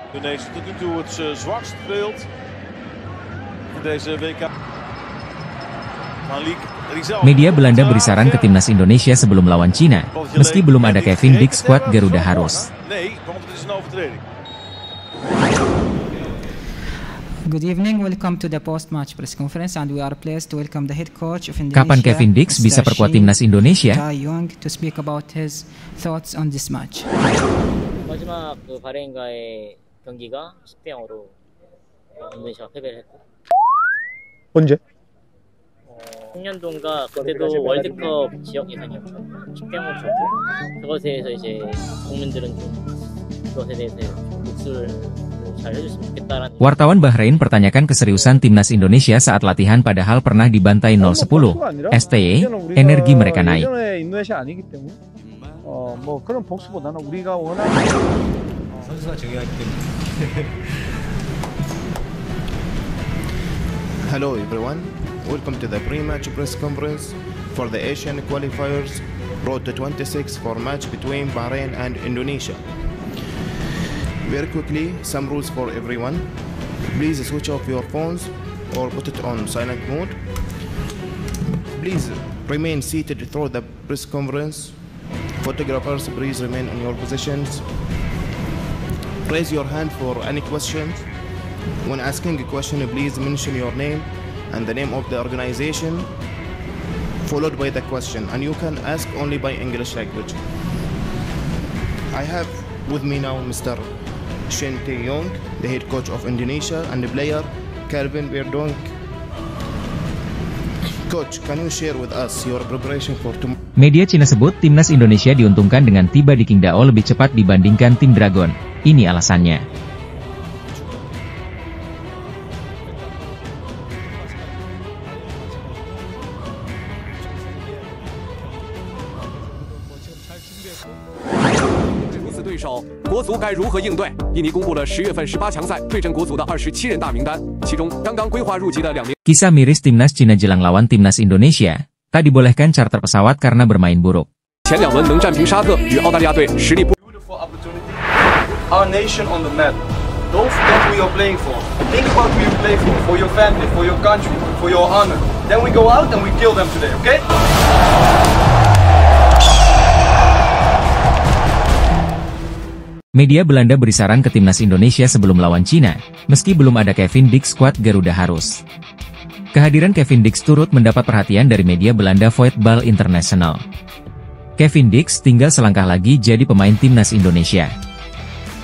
Indonesia tot nu toe het zwakst speelt voor deze WK. Media Belanda beri saran ke timnas Indonesia sebelum lawan Cina, meski belum ada Kevin Dix, skuad Garuda harus. Good evening, welcome to the post-match press conference, and we are pleased to welcome the head coach of Indonesia. Kapan Kevin Dix bisa perkuat timnas Indonesia? Shin Tae-yong to speak about his thoughts on this match. 마지막 그 바레인과의 경기가 10대 0으로 인도네시아가 패배를 했고. 언제? 홍련동과 그때도 월드컵 지역 예선이었고 10대 0으로 졌고 그것에 대해서 이제 국민들은 좀 그것에 대해서 목소리를 잘 해줬으면 좋겠다라는. Wartawan Bahrain pertanyakan keseriusan timnas Indonesia saat latihan padahal pernah dibantai 0-10. STY, energi mereka naik. 뭐 그런 복수보다는 우리가 원하는 선수가 중요하기 때문에. Hello everyone, welcome to the pre-match press conference for the Asian qualifiers Road to 26 for match between Bahrain and Indonesia. Very quickly, some rules for everyone. Please switch off your phones or put it on silent mode. Please remain seated through the press conference. Photographers, please remain in your positions. Raise your hand for any questions. When asking a question, please mention your name and the name of the organization, followed by the question, and you can ask only by English language. I have with me now Mr. Shin Tae-yong, the head coach of Indonesia, and the player Calvin Verdonk. Coach, can you share with us your preparation for tomorrow? Media Cina sebut timnas Indonesia diuntungkan dengan tiba di Qingdao lebih cepat dibandingkan tim Dragon. Ini alasannya. Kisah miris timnas Cina jelang lawan timnas Indonesia, tak dibolehkan charter pesawat karena bermain buruk. Our nation on the map. Don't forget who you're playing for. Think about who you play for your family, for your country, for your honor. Then we go out and we kill them today, okay? Media Belanda beri saran ke timnas Indonesia sebelum lawan Cina, meski belum ada Kevin Dix, skuad Garuda harus. Kehadiran Kevin Dix turut mendapat perhatian dari media Belanda Voetbal International. Kevin Dix tinggal selangkah lagi jadi pemain timnas Indonesia.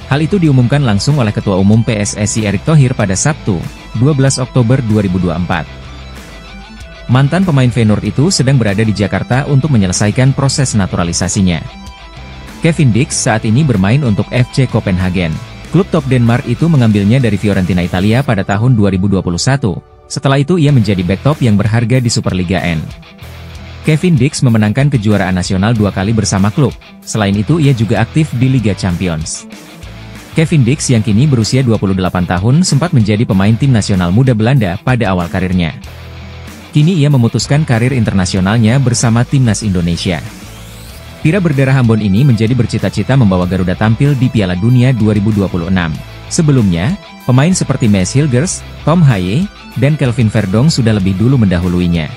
Hal itu diumumkan langsung oleh Ketua Umum PSSI Erick Thohir pada Sabtu, 12 Oktober 2024. Mantan pemain Feyenoord itu sedang berada di Jakarta untuk menyelesaikan proses naturalisasinya. Kevin Dix saat ini bermain untuk FC Copenhagen. Klub top Denmark itu mengambilnya dari Fiorentina Italia pada tahun 2021. Setelah itu ia menjadi backtop yang berharga di Superliga N. Kevin Dix memenangkan kejuaraan nasional 2 kali bersama klub. Selain itu ia juga aktif di Liga Champions. Kevin Dix yang kini berusia 28 tahun sempat menjadi pemain tim nasional muda Belanda pada awal karirnya. Kini ia memutuskan karir internasionalnya bersama timnas Indonesia. Pira berdarah Ambon ini menjadi bercita-cita membawa Garuda tampil di Piala Dunia 2026. Sebelumnya, pemain seperti Maes Hilgers, Tom Haye, dan Kelvin Verdonk sudah lebih dulu mendahuluinya.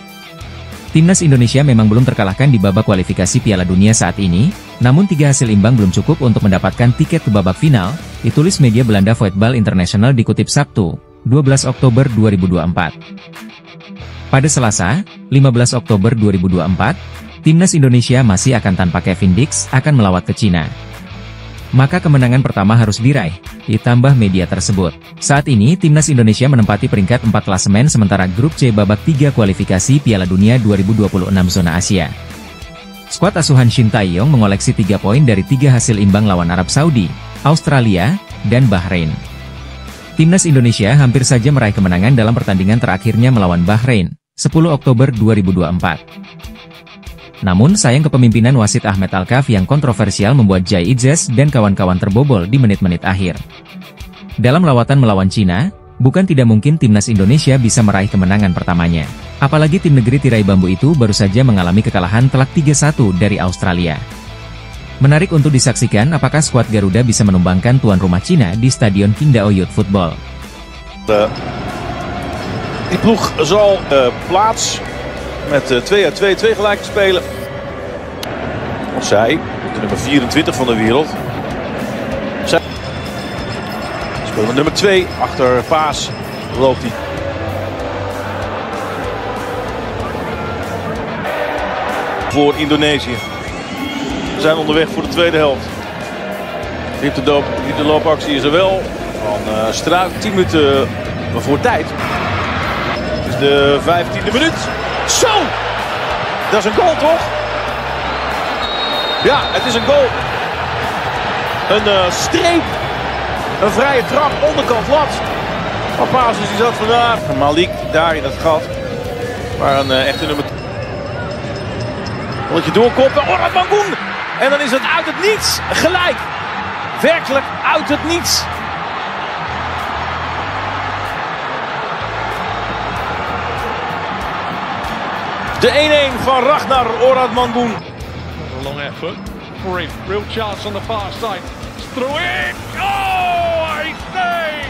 Timnas Indonesia memang belum terkalahkan di babak kualifikasi Piala Dunia saat ini, namun 3 hasil imbang belum cukup untuk mendapatkan tiket ke babak final, ditulis media Belanda Voetbal International dikutip Sabtu, 12 Oktober 2024. Pada Selasa, 15 Oktober 2024, timnas Indonesia masih akan tanpa Kevin Dix akan melawat ke Cina. Maka kemenangan pertama harus diraih, ditambah media tersebut. Saat ini timnas Indonesia menempati peringkat 4 klasemen sementara grup C babak 3 kualifikasi Piala Dunia 2026 zona Asia. Skuad asuhan Shin Tae-yong mengoleksi 3 poin dari 3 hasil imbang lawan Arab Saudi, Australia, dan Bahrain. Timnas Indonesia hampir saja meraih kemenangan dalam pertandingan terakhirnya melawan Bahrain, 10 Oktober 2024. Namun sayang kepemimpinan wasit Ahmed Alkaf yang kontroversial membuat Jai Itzes dan kawan-kawan terbobol di menit-menit akhir. Dalam lawatan melawan Cina, bukan tidak mungkin timnas Indonesia bisa meraih kemenangan pertamanya. Apalagi tim negeri tirai bambu itu baru saja mengalami kekalahan telak 3-1 dari Australia. Menarik untuk disaksikan apakah skuad Garuda bisa menumbangkan tuan rumah Cina di Stadion Qingdao Youth Football. Die ploeg zal plaats met 2-2 gelijk te spelen. Want zij, de nummer 24 van de wereld, zij spelen met nummer 2 achter Paas. Loopt hij. Voor Indonesië. We zijn onderweg voor de tweede helft. De loopactie is er wel. Van Struik 10 minuten voor tijd. Het is de 15e minuut. Zo! Dat is een goal toch? Ja, het is een goal. Een streep. Een vrije trap, onderkant lat. Maar Paas die zat vandaag. Malik daar in het gat. Maar een echte nummer. Omdat je doorkomt. Orad Mangun. En dan is het uit het niets gelijk. Werkelijk uit het niets. De 1-1 van Ragnar Orad Mangun. A long effort for him. Real chance on the far side. It's through it. Oh, I say.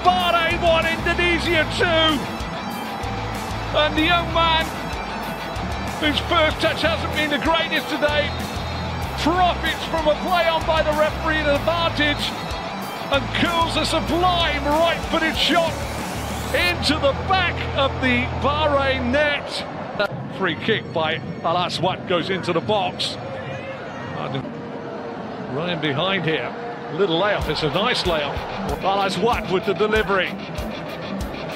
Bahrain 1, Indonesia 2. And the young man, whose first touch hasn't been the greatest today, profits from a play on by the referee at advantage and curls a sublime right-footed shot into the back of the Bahrain net. Free kick by Al Aswad goes into the box. Ryan behind here. Little layoff, it's a nice layoff. Al Aswad with the delivery.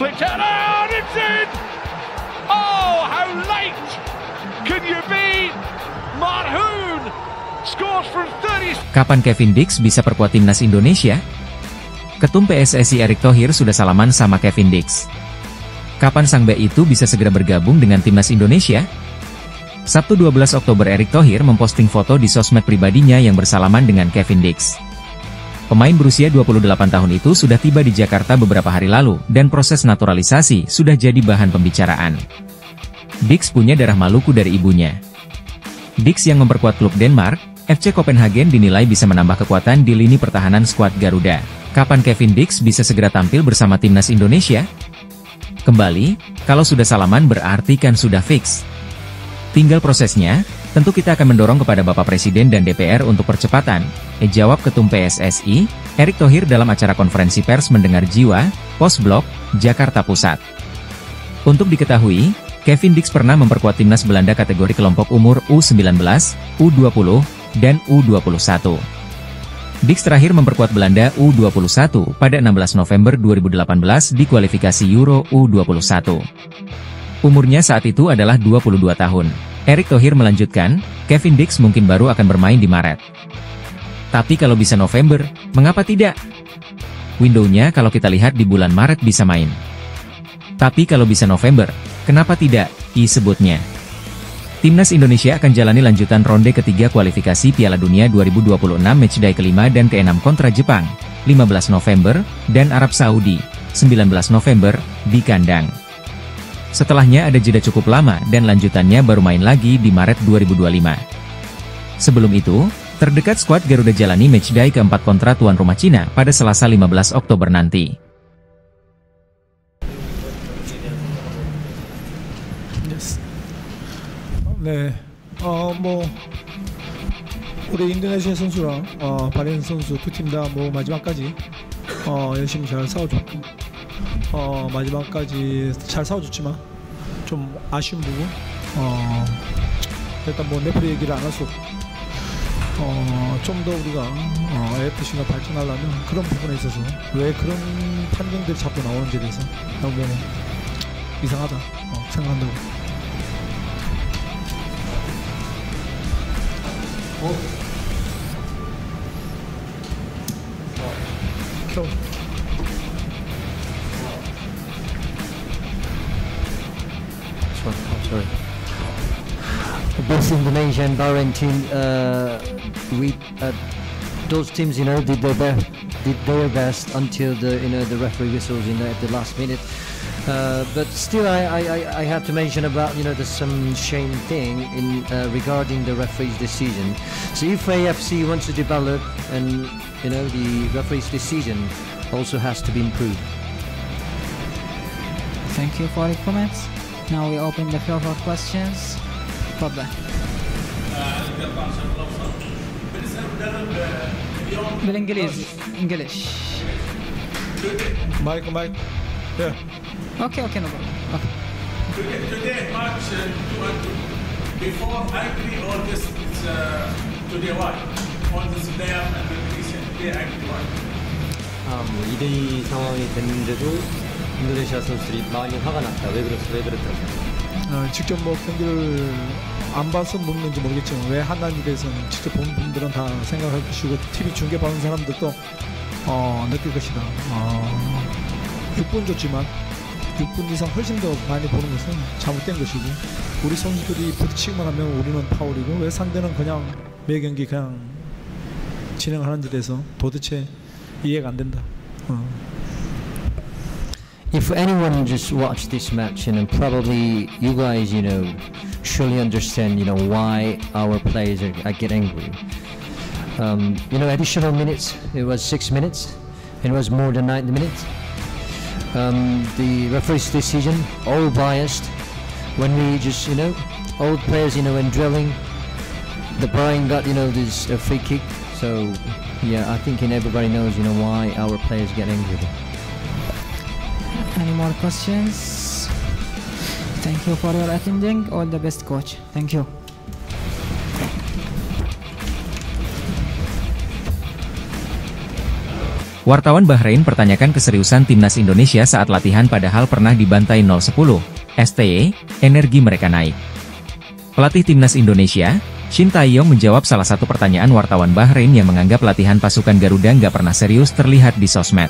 Flicked out, and it's in! Oh, how late can you be? Marhoun scores from 30. Kapan Kevin Dix bisa perkuat timnas Indonesia? Ketum PSSI Erick Thohir sudah salaman sama Kevin Dix. Kapan sang bek itu bisa segera bergabung dengan timnas Indonesia? Sabtu 12 Oktober Erick Thohir memposting foto di sosmed pribadinya yang bersalaman dengan Kevin Dix. Pemain berusia 28 tahun itu sudah tiba di Jakarta beberapa hari lalu, dan proses naturalisasi sudah jadi bahan pembicaraan. Dix punya darah Maluku dari ibunya. Dix yang memperkuat klub Denmark, FC Copenhagen dinilai bisa menambah kekuatan di lini pertahanan skuad Garuda. Kapan Kevin Dix bisa segera tampil bersama timnas Indonesia? Kembali, kalau sudah salaman berarti kan sudah fix. Tinggal prosesnya, tentu kita akan mendorong kepada Bapak Presiden dan DPR untuk percepatan, jawab Ketum PSSI, Erick Thohir dalam acara konferensi pers Mendengar Jiwa, Postblok, Jakarta Pusat. Untuk diketahui, Kevin Dix pernah memperkuat timnas Belanda kategori kelompok umur U19, U20, dan U21. Dix terakhir memperkuat Belanda U21 pada 16 November 2018 di kualifikasi Euro U21. Umurnya saat itu adalah 22 tahun. Erick Thohir melanjutkan, Kevin Dix mungkin baru akan bermain di Maret. Tapi kalau bisa November, mengapa tidak? Window-nya kalau kita lihat di bulan Maret bisa main. Tapi kalau bisa November, kenapa tidak? Sebutnya. Timnas Indonesia akan jalani lanjutan ronde ketiga kualifikasi Piala Dunia 2026 matchday kelima dan ke-6 kontra Jepang, 15 November, dan Arab Saudi, 19 November, di kandang. Setelahnya ada jeda cukup lama dan lanjutannya baru main lagi di Maret 2025. Sebelum itu, terdekat skuad Garuda jalani matchday keempat kontra tuan rumah Cina pada Selasa 15 Oktober nanti. 네, 우리 인도네시아 선수랑 바레인 선수 두 팀 다 마지막까지 열심히 잘 싸워줬고 마지막까지 잘 싸워줬지만 좀 아쉬운 부분 일단 레프리 얘기를 안 할 수 없고 좀 더 우리가 AFC가 발전하려면 그런 부분에 있어서 왜 그런 판정들이 자꾸 나오는지에 대해서 너무 이상하다 생각한다고. Sorry. Both Indonesia and Bahrain team, those teams, did their best until the referee whistles at the last minute. But still, I have to mention about there's some shame thing in regarding the referee's decision. So if AFC wants to develop, and the referee's decision also has to be improved. Thank you for your comments. Now we open the floor for questions. تفضل. بالانجليزي. English. Mike. Yeah. Okay, no problem. Okay. Today match 2-2. Before I agree all this is today why? All this player and the decision. Today I agree why? 2대2 상황이 됐는데도 인도네시아 선수들이 많이 화가 났다. 왜 그랬더라? 직접 경기를 안 봐서 묻는지 모르겠지만 왜 한다는 일에서는 직접 본 분들은 다 생각할 것이고 TV 중계 보는 사람들도 느낄 것이다. 6분 줬지만 6분 이상 훨씬 더 많이 보는 것은 잘못된 것이고 우리 선수들이 부딪히기만 하면 우리는 파울이고 왜 상대는 그냥 매 경기 그냥 진행하는 데 대해서 도대체 이해가 안 된다. If anyone just watched this match, probably you guys, surely understand, why our players are get angry. Additional minutes, it was 6 minutes, it was more than 90 minutes. The referee's decision, all biased. When we just, old players, when drilling, the Brian got, this free kick. So, yeah, I think everybody knows, why our players get angry. Any more questions? Thank you for your attending. All the best, coach. Thank you. Wartawan Bahrain pertanyakan keseriusan timnas Indonesia saat latihan padahal pernah dibantai 0-10. STY, energi mereka naik. Pelatih timnas Indonesia, Shin Tae-yong menjawab salah satu pertanyaan wartawan Bahrain yang menganggap latihan pasukan Garuda nggak pernah serius terlihat di sosmed.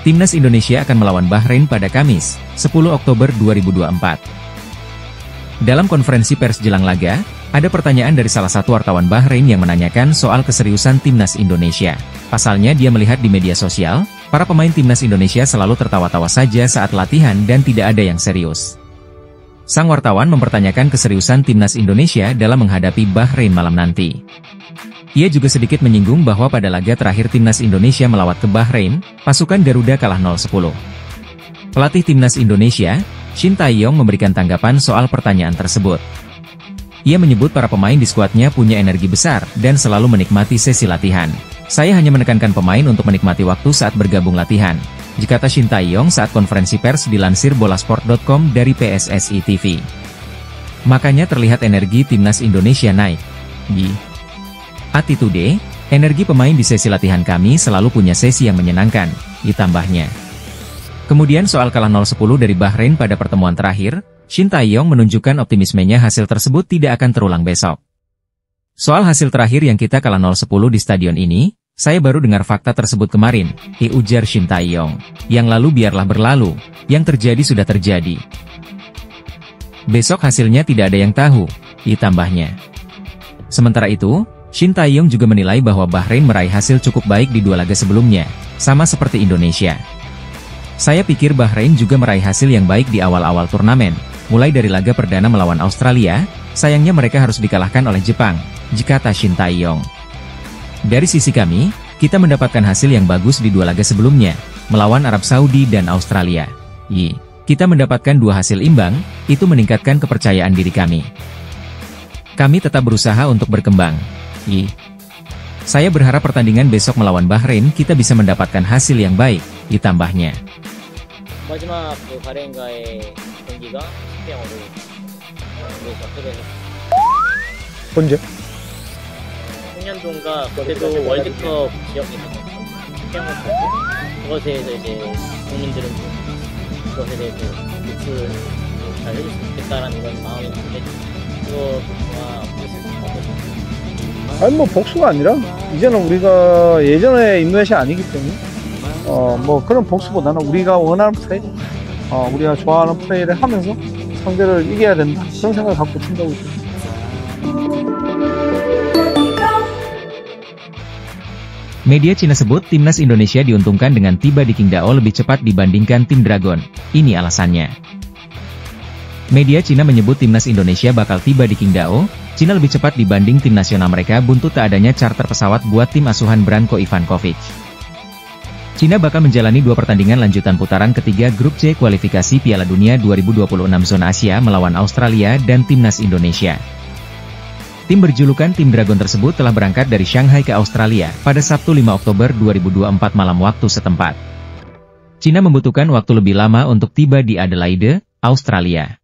Timnas Indonesia akan melawan Bahrain pada Kamis, 10 Oktober 2024. Dalam konferensi pers jelang laga, ada pertanyaan dari salah satu wartawan Bahrain yang menanyakan soal keseriusan timnas Indonesia. Pasalnya dia melihat di media sosial, para pemain timnas Indonesia selalu tertawa-tawa saja saat latihan dan tidak ada yang serius. Sang wartawan mempertanyakan keseriusan timnas Indonesia dalam menghadapi Bahrain malam nanti. Ia juga sedikit menyinggung bahwa pada laga terakhir timnas Indonesia melawat ke Bahrain, pasukan Garuda kalah 0-10. Pelatih timnas Indonesia, Shin Tae-yong memberikan tanggapan soal pertanyaan tersebut. Ia menyebut para pemain di skuadnya punya energi besar dan selalu menikmati sesi latihan. Saya hanya menekankan pemain untuk menikmati waktu saat bergabung latihan, kata Shin Tae-yong saat konferensi pers dilansir bolasport.com dari PSSI TV. Makanya terlihat energi timnas Indonesia naik. Attitude, energi pemain di sesi latihan kami selalu punya sesi yang menyenangkan, ditambahnya. Kemudian soal kalah 0-10 dari Bahrain pada pertemuan terakhir, Shin Tae-yong menunjukkan optimismenya hasil tersebut tidak akan terulang besok. Soal hasil terakhir yang kita kalah 0-10 di stadion ini, saya baru dengar fakta tersebut kemarin, ujar Shin Tae-yong. Yang lalu biarlah berlalu, yang terjadi sudah terjadi. Besok hasilnya tidak ada yang tahu, ditambahnya. Sementara itu, Shin Tae-yong juga menilai bahwa Bahrain meraih hasil cukup baik di 2 laga sebelumnya, sama seperti Indonesia. Saya pikir Bahrain juga meraih hasil yang baik di awal-awal turnamen, mulai dari laga perdana melawan Australia, sayangnya mereka harus dikalahkan oleh Jepang, kata Shin Tae-yong. Dari sisi kami, kita mendapatkan hasil yang bagus di 2 laga sebelumnya, melawan Arab Saudi dan Australia. Kita mendapatkan 2 hasil imbang, itu meningkatkan kepercayaan diri kami. Kami tetap berusaha untuk berkembang. Saya berharap pertandingan besok melawan Bahrain kita bisa mendapatkan hasil yang baik, ditambahnya. 마지막 그 바레인과의 경기가 10대0으로 패배했습니다. 언제? 청년동과 그때도 월드컵 지역이 있었거든요. 10대0으로 그것에 대해서 이제 국민들은 그것에 대해서 노출을 잘 해줬으면 좋겠다라는 이런 마음이 있는데 그거와 아니 뭐 복수가 아니라 이제는 우리가 예전에 인도네시아 아니기 때문에 뭐 그런 복수보다는 우리가 원하는 플레이, 우리가 좋아하는 플레이를 하면서 상대를 이겨야 된다 그런 생각을 갖고 친다고 있습니다. Media Cina sebut timnas Indonesia diuntungkan dengan tiba di Qingdao lebih cepat dibandingkan tim Dragon. Ini alasannya. Media Cina menyebut timnas Indonesia bakal tiba di Qingdao, Cina lebih cepat dibanding tim nasional mereka buntut tak adanya charter pesawat buat tim asuhan Branko Ivankovic. Cina bakal menjalani 2 pertandingan lanjutan putaran ketiga Grup C kualifikasi Piala Dunia 2026 zona Asia melawan Australia dan timnas Indonesia. Tim berjulukan Tim Dragon tersebut telah berangkat dari Shanghai ke Australia pada Sabtu 5 Oktober 2024 malam waktu setempat. Cina membutuhkan waktu lebih lama untuk tiba di Adelaide, Australia.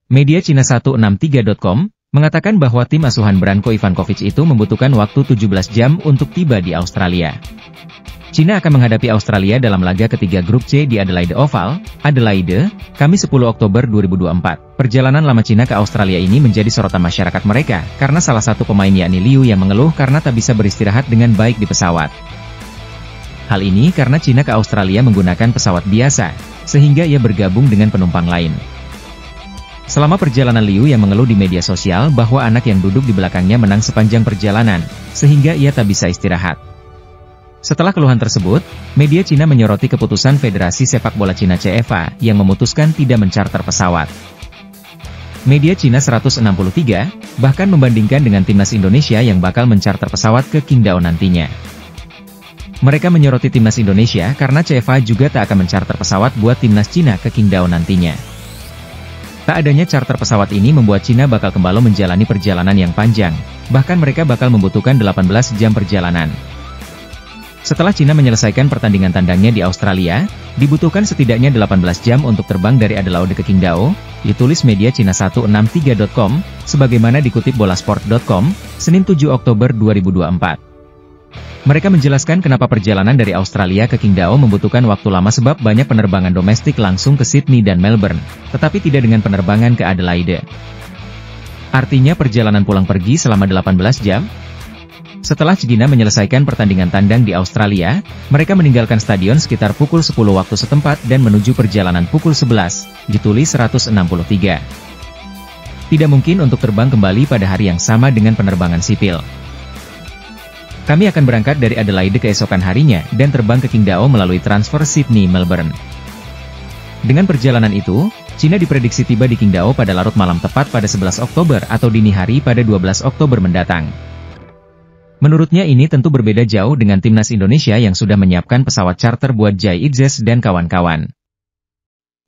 Media Cina 163.com mengatakan bahwa tim asuhan Branko Ivankovic itu membutuhkan waktu 17 jam untuk tiba di Australia. Cina akan menghadapi Australia dalam laga ketiga Grup C di Adelaide Oval, Adelaide, Kamis 10 Oktober 2024. Perjalanan lama Cina ke Australia ini menjadi sorotan masyarakat mereka, karena salah satu pemain yakni Liu yang mengeluh karena tak bisa beristirahat dengan baik di pesawat. Hal ini karena Cina ke Australia menggunakan pesawat biasa, sehingga ia bergabung dengan penumpang lain. Selama perjalanan Liu yang mengeluh di media sosial bahwa anak yang duduk di belakangnya menang sepanjang perjalanan, sehingga ia tak bisa istirahat. Setelah keluhan tersebut, media Cina menyoroti keputusan Federasi Sepak Bola Cina CFA yang memutuskan tidak mencarter pesawat. Media Cina 163 bahkan membandingkan dengan timnas Indonesia yang bakal mencarter pesawat ke Qingdao nantinya. Mereka menyoroti timnas Indonesia karena CFA juga tak akan mencarter pesawat buat timnas Cina ke Qingdao nantinya. Tak adanya charter pesawat ini membuat Cina bakal kembali menjalani perjalanan yang panjang, bahkan mereka bakal membutuhkan 18 jam perjalanan. Setelah Cina menyelesaikan pertandingan tandangnya di Australia, dibutuhkan setidaknya 18 jam untuk terbang dari Adelaide ke Qingdao, ditulis media Cina 163.com, sebagaimana dikutip bolasport.com, Senin 7 Oktober 2024. Mereka menjelaskan kenapa perjalanan dari Australia ke Qingdao membutuhkan waktu lama sebab banyak penerbangan domestik langsung ke Sydney dan Melbourne, tetapi tidak dengan penerbangan ke Adelaide. Artinya perjalanan pulang pergi selama 18 jam? Setelah Cina menyelesaikan pertandingan tandang di Australia, mereka meninggalkan stadion sekitar pukul 10 waktu setempat dan menuju perjalanan pukul 11, ditulis 163. Tidak mungkin untuk terbang kembali pada hari yang sama dengan penerbangan sipil. Kami akan berangkat dari Adelaide keesokan harinya dan terbang ke Qingdao melalui transfer Sydney-Melbourne. Dengan perjalanan itu, Cina diprediksi tiba di Qingdao pada larut malam tepat pada 11 Oktober atau dini hari pada 12 Oktober mendatang. Menurutnya ini tentu berbeda jauh dengan timnas Indonesia yang sudah menyiapkan pesawat charter buat Jai Itzes dan kawan-kawan.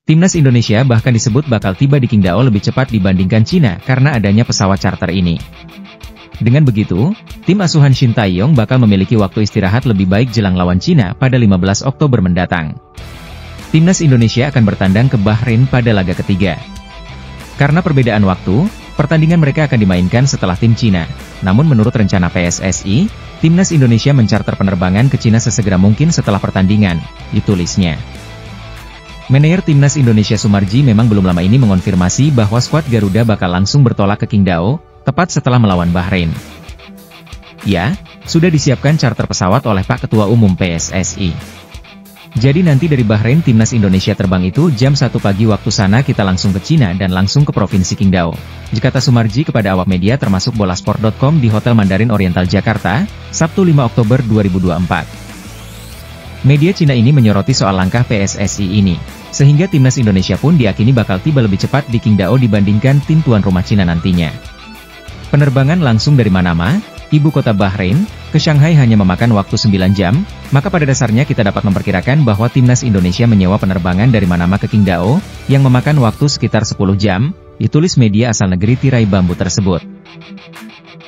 Timnas Indonesia bahkan disebut bakal tiba di Qingdao lebih cepat dibandingkan Cina karena adanya pesawat charter ini. Dengan begitu, tim asuhan Shin Tae-yong bakal memiliki waktu istirahat lebih baik jelang lawan Cina pada 15 Oktober mendatang. Timnas Indonesia akan bertandang ke Bahrain pada laga ketiga. Karena perbedaan waktu, pertandingan mereka akan dimainkan setelah tim Cina. Namun menurut rencana PSSI, timnas Indonesia mencarter penerbangan ke Cina sesegera mungkin setelah pertandingan, ditulisnya. Manajer timnas Indonesia Sumarji memang belum lama ini mengonfirmasi bahwa skuad Garuda bakal langsung bertolak ke Qingdao, tepat setelah melawan Bahrain. Ya, sudah disiapkan charter pesawat oleh Pak Ketua Umum PSSI. Jadi nanti dari Bahrain timnas Indonesia terbang itu jam 1 pagi waktu sana kita langsung ke Cina dan langsung ke Provinsi Qingdao. Kata Sumarji kepada awak media termasuk bolasport.com di Hotel Mandarin Oriental Jakarta, Sabtu 5 Oktober 2024. Media Cina ini menyoroti soal langkah PSSI ini, sehingga timnas Indonesia pun diyakini bakal tiba lebih cepat di Qingdao dibandingkan tim tuan rumah Cina nantinya. Penerbangan langsung dari Manama, ibu kota Bahrain, ke Shanghai hanya memakan waktu 9 jam, maka pada dasarnya kita dapat memperkirakan bahwa timnas Indonesia menyewa penerbangan dari Manama ke Qingdao, yang memakan waktu sekitar 10 jam, ditulis media asal negeri tirai bambu tersebut.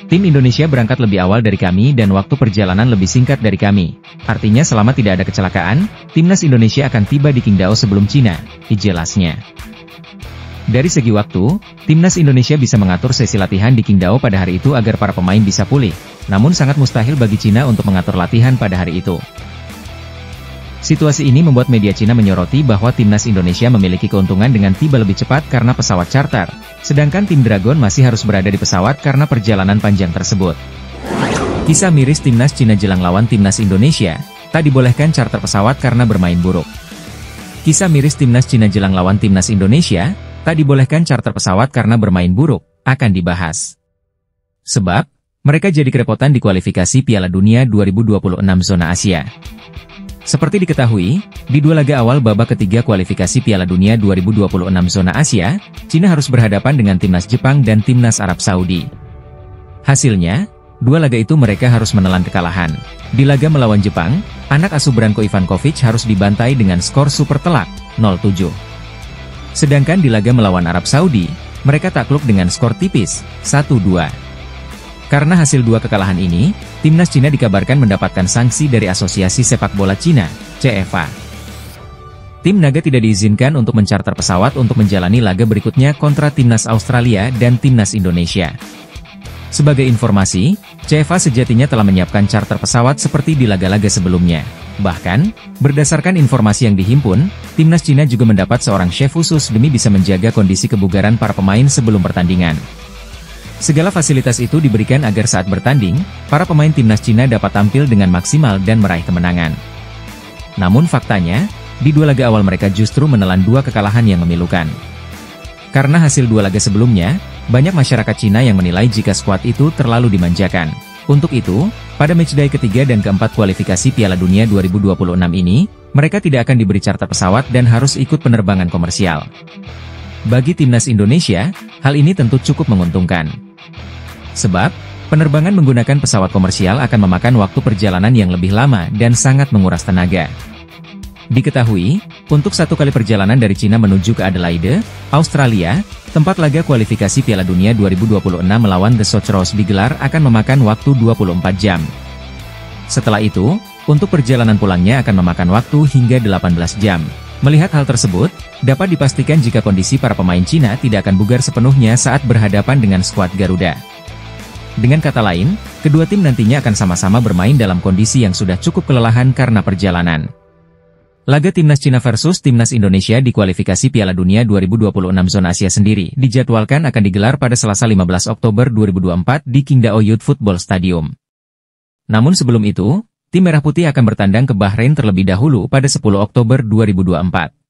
Tim Indonesia berangkat lebih awal dari kami dan waktu perjalanan lebih singkat dari kami. Artinya selama tidak ada kecelakaan, timnas Indonesia akan tiba di Qingdao sebelum Cina, jelasnya. Dari segi waktu, timnas Indonesia bisa mengatur sesi latihan di Qingdao pada hari itu agar para pemain bisa pulih, namun sangat mustahil bagi Cina untuk mengatur latihan pada hari itu. Situasi ini membuat media Cina menyoroti bahwa timnas Indonesia memiliki keuntungan dengan tiba lebih cepat karena pesawat charter, sedangkan tim Dragon masih harus berada di pesawat karena perjalanan panjang tersebut. Kisah miris timnas Cina jelang lawan timnas Indonesia, tak dibolehkan charter pesawat karena bermain buruk. Kisah miris timnas Cina jelang lawan timnas Indonesia, tak dibolehkan charter pesawat karena bermain buruk, akan dibahas. Sebab, mereka jadi kerepotan di kualifikasi Piala Dunia 2026 zona Asia. Seperti diketahui, di dua laga awal babak ketiga kualifikasi Piala Dunia 2026 zona Asia, Cina harus berhadapan dengan timnas Jepang dan timnas Arab Saudi. Hasilnya, dua laga itu mereka harus menelan kekalahan. Di laga melawan Jepang, anak asuh Branko Ivankovic harus dibantai dengan skor super telak, 0-7. Sedangkan di laga melawan Arab Saudi, mereka takluk dengan skor tipis, 1-2. Karena hasil dua kekalahan ini, timnas Cina dikabarkan mendapatkan sanksi dari Asosiasi Sepak Bola Cina, CFA. Tim naga tidak diizinkan untuk mencarter pesawat untuk menjalani laga berikutnya kontra timnas Australia dan timnas Indonesia. Sebagai informasi, CFA sejatinya telah menyiapkan charter pesawat seperti di laga-laga sebelumnya. Bahkan, berdasarkan informasi yang dihimpun, timnas Cina juga mendapat seorang chef khusus demi bisa menjaga kondisi kebugaran para pemain sebelum pertandingan. Segala fasilitas itu diberikan agar saat bertanding, para pemain timnas Cina dapat tampil dengan maksimal dan meraih kemenangan. Namun faktanya, di dua laga awal mereka justru menelan dua kekalahan yang memilukan. Karena hasil dua laga sebelumnya, banyak masyarakat Cina yang menilai jika skuad itu terlalu dimanjakan. Untuk itu, pada matchday ketiga dan keempat kualifikasi Piala Dunia 2026 ini, mereka tidak akan diberi charter pesawat dan harus ikut penerbangan komersial. Bagi timnas Indonesia, hal ini tentu cukup menguntungkan. Sebab, penerbangan menggunakan pesawat komersial akan memakan waktu perjalanan yang lebih lama dan sangat menguras tenaga. Diketahui, untuk satu kali perjalanan dari Cina menuju ke Adelaide, Australia, tempat laga kualifikasi Piala Dunia 2026 melawan The Socceroos digelar akan memakan waktu 24 jam. Setelah itu, untuk perjalanan pulangnya akan memakan waktu hingga 18 jam. Melihat hal tersebut, dapat dipastikan jika kondisi para pemain Cina tidak akan bugar sepenuhnya saat berhadapan dengan skuad Garuda. Dengan kata lain, kedua tim nantinya akan sama-sama bermain dalam kondisi yang sudah cukup kelelahan karena perjalanan. Laga timnas Cina versus timnas Indonesia di kualifikasi Piala Dunia 2026 zona Asia sendiri dijadwalkan akan digelar pada Selasa 15 Oktober 2024 di Qingdao Youth Football Stadium. Namun sebelum itu, tim Merah Putih akan bertandang ke Bahrain terlebih dahulu pada 10 Oktober 2024.